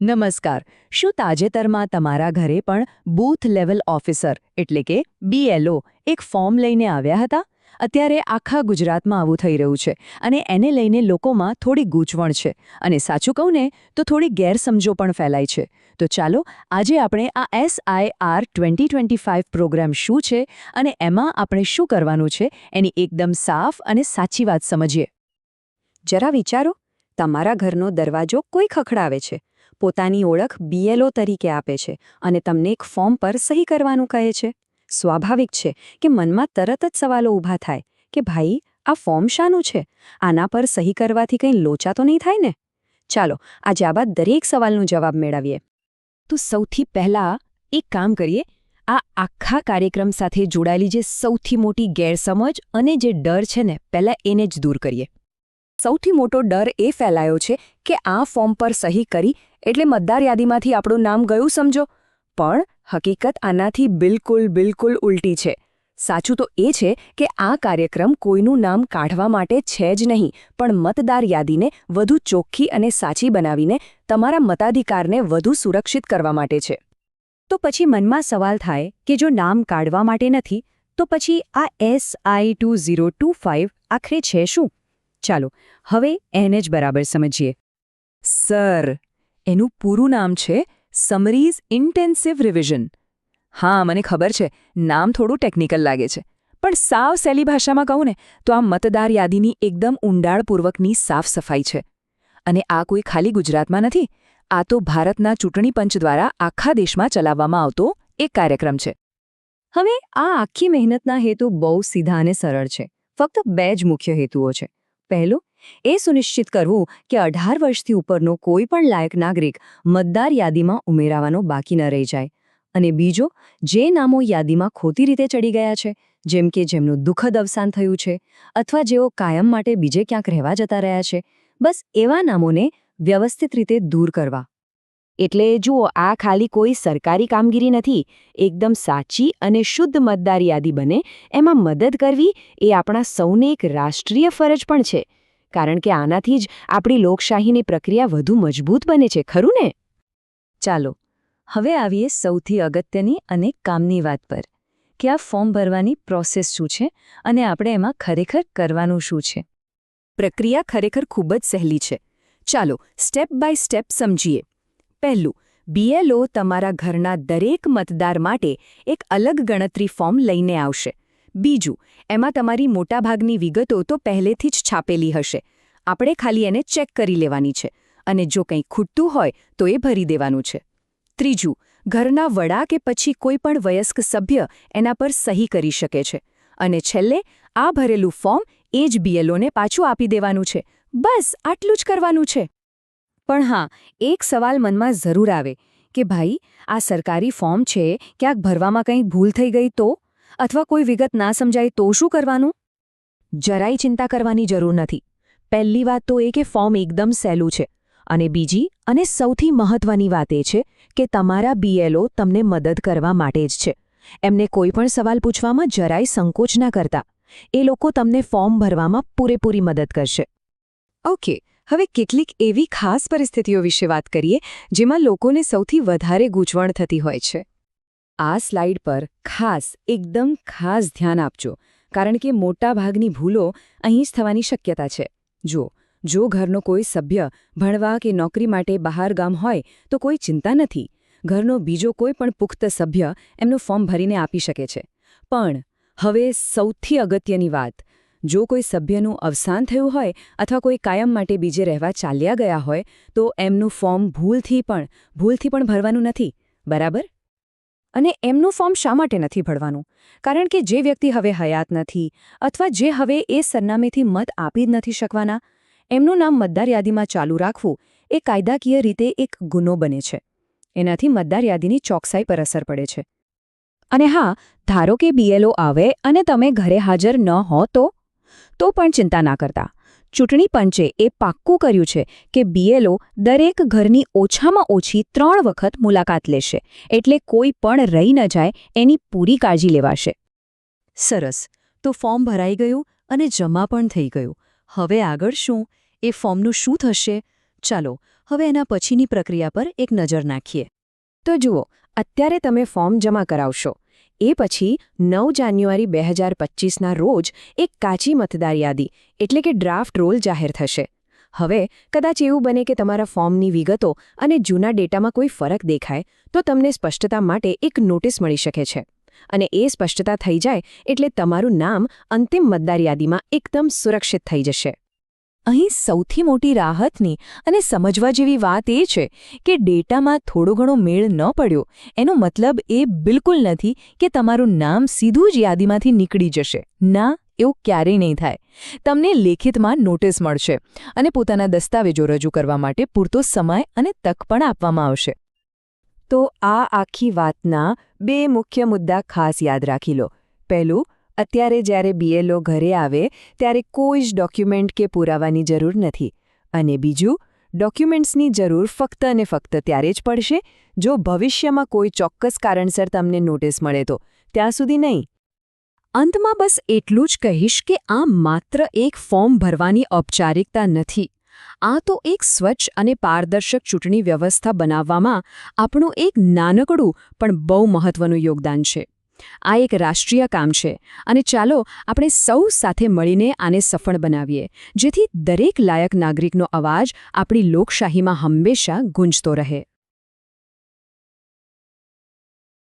નમસ્કાર. શું તાજેતરમાં તમારા ઘરે પણ બૂથ લેવલ ઓફિસર એટલે કે BLO એક ફોર્મ લઈને આવ્યા હતા? અત્યારે આખા ગુજરાતમાં આવું થઈ રહ્યું છે અને એને લઈને લોકોમાં થોડી ગૂંચવણ છે અને સાચું કહું ને તો થોડી ગેરસમજો પણ ફેલાય છે. તો ચાલો આજે આપણે આ SIR 2025 પ્રોગ્રામ શું છે અને એમાં આપણે શું કરવાનું છે એની એકદમ સાફ અને સાચી વાત સમજીએ. જરા વિચારો, તમારા ઘરનો દરવાજો કોઈ ખખડાવે છે, પોતાની ઓળખ BLO તરીકે આપે છે અને તમને એક ફોર્મ પર સહી કરવાનું કહે છે. સ્વાભાવિક છે કે મનમાં તરત જ સવાલો ઊભા થાય કે ભાઈ, આ ફોર્મ શાનું છે? આના પર સહી કરવાથી કંઈ લોચા તો નહીં થાય ને? ચાલો આજે આ દરેક સવાલનો જવાબ મેળવીએ. તો સૌથી પહેલા એક કામ કરીએ, આ આખા કાર્યક્રમ સાથે જોડાયેલી જે સૌથી મોટી ગેરસમજ અને જે ડર છે ને, પહેલા એને જ દૂર કરીએ. સૌથી મોટો ડર એ ફેલાયો છે કે આ ફોર્મ પર સહી કરી એટલે મતદાર યાદીમાંથી આપણું નામ ગયું સમજો. પણ હકીકત આનાથી બિલકુલ ઉલટી છે. સાચું તો એ છે કે આ કાર્યક્રમ કોઈનું નામ કાઢવા માટે છે જ નહીં, પણ મતદાર યાદીને વધુ ચોખ્ખી અને સાચી બનાવીને તમારા મતાધિકારને વધુ સુરક્ષિત કરવા માટે છે. તો પછી મનમાં સવાલ થાય કે જો નામ કાઢવા માટે નથી, તો પછી આ SI 2025 આખરે છે શું? ચાલો હવે એને જ બરાબર સમજીએ. સર, એનું પૂરું નામ છે સમરીઝ ઇન્ટેન્સિવ રિવિઝન. હા, મને ખબર છે, નામ થોડું ટેકનિકલ લાગે છે, પણ સાવ સહેલી ભાષામાં કહું ને તો આ મતદાર યાદીની એકદમ ઊંડાણપૂર્વકની સાફ સફાઈ છે. અને આ કોઈ ખાલી ગુજરાતમાં નથી, આ તો ભારતના ચૂંટણી પંચ દ્વારા આખા દેશમાં ચલાવવામાં આવતો એક કાર્યક્રમ છે. હવે આ આખી મહેનતના હેતુ બહુ સીધા અને સરળ છે. ફક્ત બે જ મુખ્ય હેતુઓ છે. પહેલું, એ સુનિશ્ચિત કરવું કે 18 વર્ષથી ઉપરનો કોઈ પણ લાયક નાગરિક મતદાર યાદીમાં ઉમેરાવાનો બાકી ન રહી જાય. અને બીજો, જે નામો યાદીમાં ખોટી રીતે ચડી ગયા છે, જેમ કે જેમનું દુઃખદ અવસાન થયું છે અથવા જેઓ કાયમ માટે બીજે ક્યાંક રહેવા જતા રહ્યા છે, બસ એવા નામોને વ્યવસ્થિત રીતે દૂર કરવા. એટલે જુઓ, આ ખાલી કોઈ સરકારી કામગીરી નથી. એકદમ સાચી અને શુદ્ધ મતદાર યાદી બને એમાં મદદ કરવી એ આપણા સૌને એક રાષ્ટ્રીય ફરજ પણ છે, કારણ કે આનાથી જ આપણી લોકશાહીની પ્રક્રિયા વધુ મજબૂત બને છે, ખરું ને? ચાલો હવે આવીએ સૌથી અગત્યની અને કામની વાત પર કે આ ફોર્મ ભરવાની પ્રોસેસ શું છે અને આપણે એમાં ખરેખર કરવાનું શું છે. પ્રક્રિયા ખરેખર ખૂબ જ સહેલી છે. ચાલો સ્ટેપ બાય સ્ટેપ સમજીએ. પહેલું, BLO તમારા ઘરના દરેક મતદાર માટે એક અલગ ગણતરી ફોર્મ લઈને આવશે. બીજું, એમાં તમારી મોટાભાગની વિગતો તો પહેલેથી જ છાપેલી હશે. આપણે ખાલી એને ચેક કરી લેવાની છે અને જો કંઈ ખૂટતું હોય તો એ ભરી દેવાનું છે. ત્રીજું, ઘરના વડા કે પછી કોઈ પણ વયસ્ક સભ્ય એના પર સહી કરી શકે છે. અને છેલ્લે, આ ભરેલું ફોર્મ એ જ BLOને પાછું આપી દેવાનું છે. બસ આટલું જ કરવાનું છે. પણ હા, એક સવાલ મનમાં જરૂર આવે કે ભાઈ, આ સરકારી ફોર્મ છે, ક્યાંક ભરવામાં કંઈ ભૂલ થઈ ગઈ તો? અથવા કોઈ વિગત ના સમજાય તો શું કરવાનું? જરાય ચિંતા કરવાની જરૂર નથી. પહેલી વાત તો એ કે ફોર્મ એકદમ સહેલું છે અને બીજી અને સૌથી મહત્વની વાત એ છે કે તમારા BLO તમને મદદ કરવા માટે જ છે. એમને કોઈ પણ સવાલ પૂછવામાં જરાય સંકોચ ના કરતા. એ લોકો તમને ફોર્મ ભરવામાં પૂરેપૂરી મદદ કરશે. ઓકે, હવે કેટલીક એવી ખાસ પરિસ્થિતિઓ વિશે વાત કરીએ જેમાં લોકોને સૌથી વધારે ગૂંચવણ થતી હોય છે. આ સ્લાઇડ પર એકદમ ખાસ ધ્યાન આપજો, કારણ કે મોટાભાગની ભૂલો અહીં જ થવાની શક્યતા છે. જો ઘરનો કોઈ સભ્ય ભણવા કે નોકરી માટે બહાર ગામ હોય તો કોઈ ચિંતા નથી. ઘરનો બીજો કોઈ પણ પુખ્ત સભ્ય એમનું ફોર્મ ભરીને આપી શકે છે. પણ હવે સૌથી અગત્યની વાત, જો કોઈ સભ્યનું અવસાન થયું હોય અથવા કોઈ કાયમ માટે બીજે રહેવા ચાલ્યા ગયા હોય તો એમનું ફોર્મ ભૂલથી પણ ભરવાનું નથી, બરાબર? અને એમનું ફોર્મ શા માટે નથી ભરવાનું? કારણ કે જે વ્યક્તિ હવે હયાત નથી અથવા જે હવે એ સરનામેથી મત આપી જ નથી શકવાના, એમનું નામ મતદાર યાદીમાં ચાલુ રાખવું એ કાયદાકીય રીતે એક ગુનો બને છે. એનાથી મતદાર યાદીની ચોકસાઈ પર અસર પડે છે. અને હા, ધારો કે BLO આવે અને તમે ઘરે હાજર ન હો તો પણ ચિંતા ના કરતા. ચૂંટણી પંચે એ પાક્કું કર્યું છે કે BLO દરેક ઘરની ઓછામાં ઓછી 3 વખત મુલાકાત લેશે, એટલે કોઈ પણ રહી ન જાય એની પૂરી કાળજી લેવાશે. સરસ. તો ફોર્મ ભરાઈ ગયું અને જમા પણ થઈ ગયું. હવે આગળ શું? એ ફોર્મનું શું થશે? ચાલો હવે એના પછીની પ્રક્રિયા પર એક નજર નાખીએ. તો જુઓ, અત્યારે તમે ફોર્મ જમા કરાવશો. એ પછી 9 જાન્યુઆરી 2025ના રોજ એક કાચી મતદાર યાદી એટલે કે ડ્રાફ્ટ રોલ જાહેર થશે. હવે કદાચ એવું બને કે તમારા ફોર્મની વિગતો અને જૂના ડેટામાં કોઈ ફરક દેખાય તો તમને સ્પષ્ટતા માટે એક નોટિસ મળી શકે છે. અને એ સ્પષ્ટતા થઈ જાય એટલે તમારું નામ અંતિમ મતદાર યાદીમાં એકદમ સુરક્ષિત થઈ જશે. અહીં સૌથી મોટી રાહતની અને સમજવા જેવી વાત એ છે કે ડેટામાં થોડો ઘણો મેળ ન પડ્યો એનો મતલબ એ બિલકુલ નથી કે તમારું નામ સીધું જ યાદીમાંથી નીકળી જશે. ના, એવું ક્યારેય નહીં થાય. તમને લેખિતમાં નોટિસ મળશે અને પોતાના દસ્તાવેજો રજૂ કરવા માટે પૂરતો સમય અને તક પણ આપવામાં આવશે. તો આ આખી વાતના 2 મુખ્ય મુદ્દા ખાસ યાદ રાખી લો. પહેલું, અત્યારે જ્યારે BLO ઘરે આવે ત્યારે કોઈ જ ડોક્યુમેન્ટ કે પુરાવાની જરૂર નથી. અને બીજું, ડોક્યુમેન્ટ્સની જરૂર ફક્ત અને ફક્ત ત્યારે જ પડશે જો ભવિષ્યમાં કોઈ ચોક્કસ કારણસર તમને નોટિસ મળે તો, ત્યાં સુધી નહીં. અંતમાં બસ એટલું જ કહીશ કે આ માત્ર એક ફોર્મ ભરવાની ઔપચારિકતા નથી. આ તો એક સ્વચ્છ અને પારદર્શક ચૂંટણી વ્યવસ્થા બનાવવામાં આપણું એક નાનકડું પણ બહુ મહત્વનું યોગદાન છે. આ એક રાષ્ટ્રીય કામ છે અને ચાલો આપણે સૌ સાથે મળીને આને સફળ બનાવીએ, જેથી દરેક લાયક નાગરિકનો અવાજ આપણી લોકશાહીમાં હંમેશા ગુંજતો રહે.